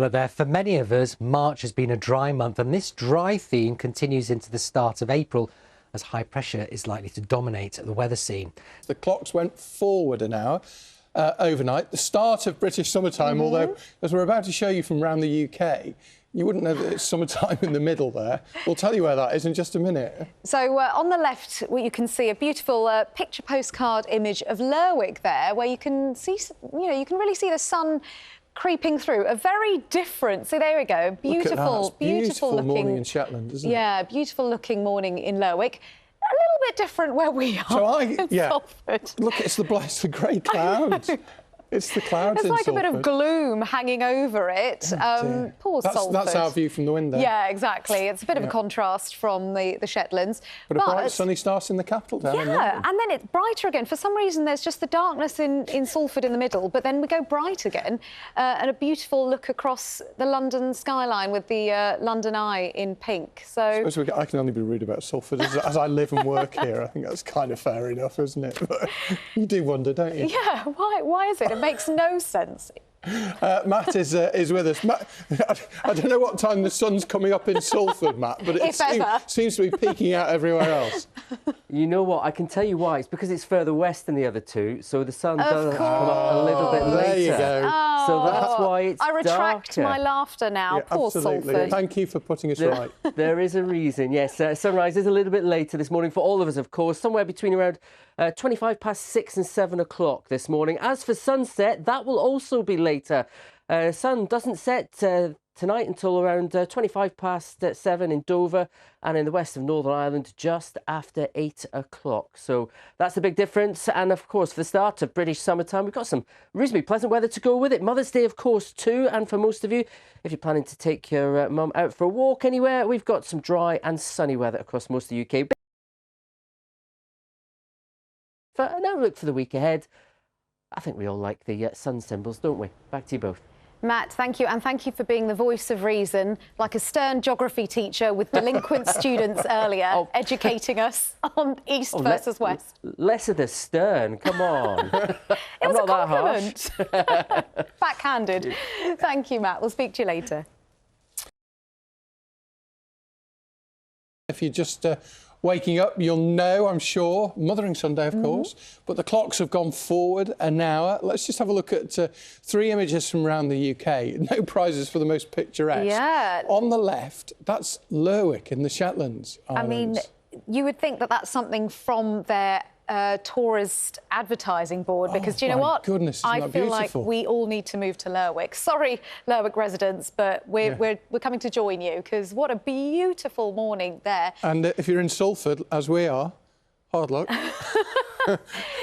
Hello there. For many of us, March has been a dry month, and this dry theme continues into the start of April as high pressure is likely to dominate the weather scene. The clocks went forward an hour overnight, the start of British summertime, although, as we're about to show you from around the UK, you wouldn't know that it's summertime in the middle there. We'll tell you where that is in just a minute. So on the left, you can see a beautiful picture postcard image of Lerwick there, where you can see, you can really see the sun creeping through. A very different, so there we go, beautiful looking morning in Shetland, isn't it? Yeah, beautiful looking morning in Lerwick. A little bit different where we are in Salford. Look, it's the grey clouds. It's the clouds. There's like a bit of gloom hanging over it. Poor Salford. That's our view from the window. Yeah, exactly. It's a bit of a contrast from the Shetlands. But a bright sunny start in the capital down in London. And then it's brighter again. For some reason, there's just the darkness in Salford in the middle, but then we go bright again. And a beautiful look across the London skyline with the London Eye in pink. So I can only be rude about Salford as I live and work here. I think that's kind of fair enough, isn't it? But you do wonder, don't you? Yeah, why is it? It makes no sense. Matt is with us. Matt, I don't know what time the sun's coming up in Salford, Matt, but it seems to be peeking out everywhere else. You know what? I can tell you why. It's because it's further west than the other two, so the sun does come up a little bit later. There you go. Oh, so that's why it's I retract darker. my laughter now. Yeah, Poor absolutely. Salford. Thank you for putting us right. There is a reason, yes. Sunrise is a little bit later this morning for all of us, of course, somewhere between around 25 past 6 and 7 o'clock this morning. As for sunset, that will also be later. Sun doesn't set tonight until around 25 past 7 in Dover and in the west of Northern Ireland just after 8 o'clock. So that's a big difference. And of course, for the start of British summertime, we've got some reasonably pleasant weather to go with it. Mother's Day, of course, too. And for most of you, if you're planning to take your mum out for a walk anywhere, we've got some dry and sunny weather across most of the UK. For an outlook for the week ahead, I think we all like the sun symbols, don't we? Back to you both. Matt, thank you, and thank you for being the voice of reason, like a stern geography teacher with delinquent students earlier, educating us on east versus west. Less of the stern, come on. It was a compliment. Backhanded. Thank you, Matt. We'll speak to you later. If you're just waking up, you'll know, I'm sure, Mothering Sunday, of course, but the clocks have gone forward an hour. Let's just have a look at 3 images from around the UK. No prizes for the most picturesque. Yeah. On the left, that's Lerwick in the Shetlands Islands. I mean, you would think that that's something from their tourist advertising board, because do you know what? Goodness, I feel beautiful? like we all need to move to Lerwick. Sorry, Lerwick residents, but we're coming to join you, because what a beautiful morning there. And if you're in Salford, as we are, hard luck.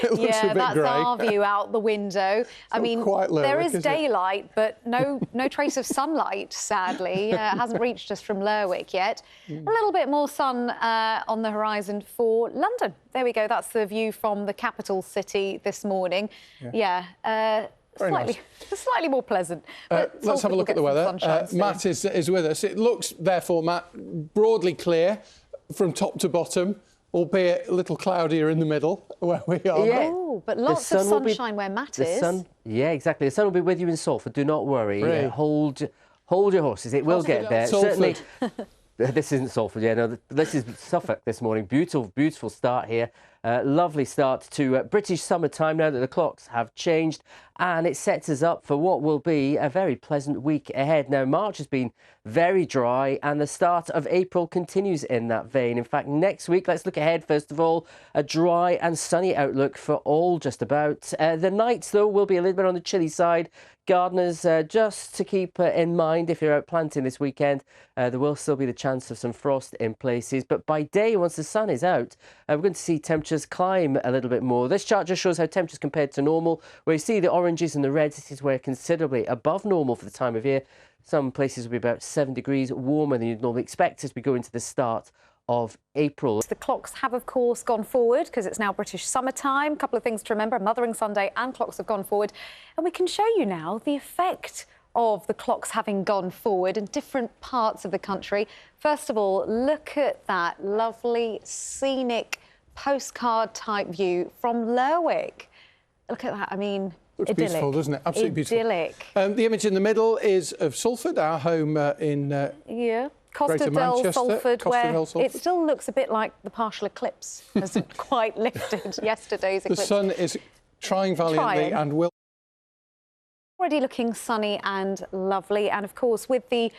It looks a bit that's grey. our view out the window. I mean, there is daylight, but no trace of sunlight, sadly. It hasn't reached us from Lerwick yet. A little bit more sun on the horizon for London. There we go. That's the view from the capital city this morning. Slightly more pleasant. Let's have a look at the weather. Matt is with us. It looks, therefore, Matt, broadly clear from top to bottom, albeit a little cloudier in the middle where we are. Yeah. Oh, but lots of sunshine where Matt is. Yeah, exactly. The sun will be with you in Salford. Do not worry. Hold your horses. It will get there. Certainly. This isn't Salford, no, this is Suffolk this morning. Beautiful start here. Lovely start to British summertime now that the clocks have changed, and it sets us up for what will be a very pleasant week ahead. Now, March has been very dry, and the start of April continues in that vein. In fact, next week, let's look ahead first of all, a dry and sunny outlook for all just about. The nights, though, will be a little bit on the chilly side. Gardeners, just to keep in mind if you're out planting this weekend, there will still be the chance of some frost in places. But by day, once the sun is out, we're going to see temperatures climb a little bit more. This chart just shows how temperatures compared to normal. Where you see the oranges and the reds, this is where considerably above normal for the time of year. Some places will be about 7 degrees warmer than you'd normally expect as we go into the start of April. The clocks have, of course, gone forward because it's now British summertime. A couple of things to remember: Mothering Sunday and clocks have gone forward. And we can show you now the effect of the clocks having gone forward in different parts of the country. First of all, look at that lovely scenic postcard type view from Lerwick. Look at that. I mean, Looks beautiful, doesn't it? Absolutely Idyllic. beautiful. The image in the middle is of Salford, our home in Costa del Salford, where Salford. it still looks a bit like the partial eclipse hasn't quite lifted yesterday's eclipse. The sun is trying valiantly and will. Already looking sunny and lovely, and of course with the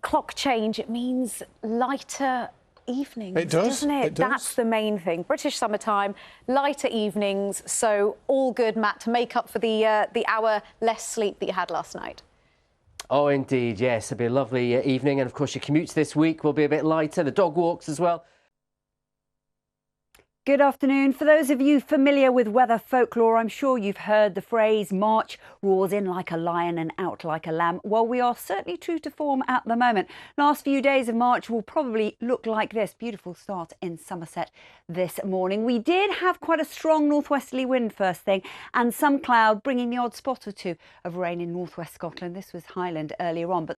clock change, it means lighter evenings. It does, doesn't it? It does. That's the main thing. British summertime, lighter evenings, so all good, Matt, to make up for the hour less sleep that you had last night. Oh, indeed, yes. It'll be a lovely evening. And, of course, your commutes this week will be a bit lighter. The dog walks as well. Good afternoon. For those of you familiar with weather folklore, I'm sure you've heard the phrase March roars in like a lion and out like a lamb. Well, we are certainly true to form at the moment. Last few days of March will probably look like this. Beautiful start in Somerset this morning. We did have quite a strong northwesterly wind first thing and some cloud, bringing the odd spot or two of rain in northwest Scotland. This was Highland earlier on, but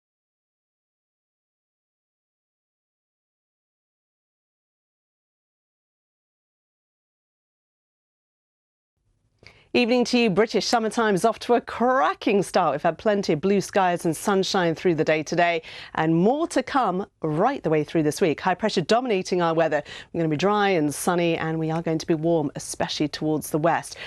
Evening to you. British summertime is off to a cracking start. We've had plenty of blue skies and sunshine through the day today, and more to come right the way through this week. High pressure dominating our weather. We're going to be dry and sunny, and we are going to be warm, especially towards the west.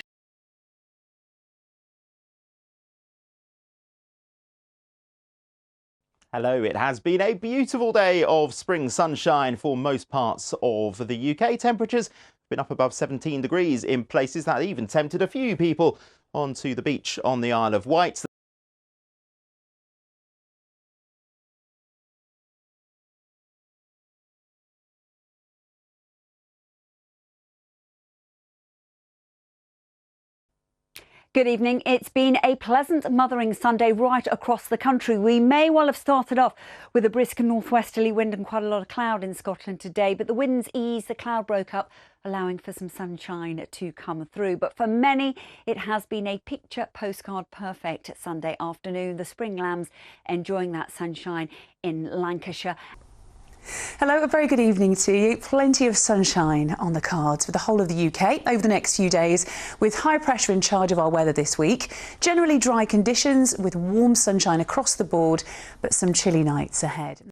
Hello, it has been a beautiful day of spring sunshine for most parts of the UK. Temperatures been up above 17 degrees in places that even tempted a few people onto the beach on the Isle of Wight. good evening. It's been a pleasant Mothering Sunday right across the country. We may well have started off with a brisk northwesterly wind and quite a lot of cloud in Scotland today, but the winds eased, the cloud broke up, allowing for some sunshine to come through. But for many, it has been a picture postcard perfect Sunday afternoon. The spring lambs enjoying that sunshine in Lancashire. Hello, a very good evening to you. Plenty of sunshine on the cards for the whole of the UK over the next few days, with high pressure in charge of our weather this week. Generally dry conditions with warm sunshine across the board, but some chilly nights ahead.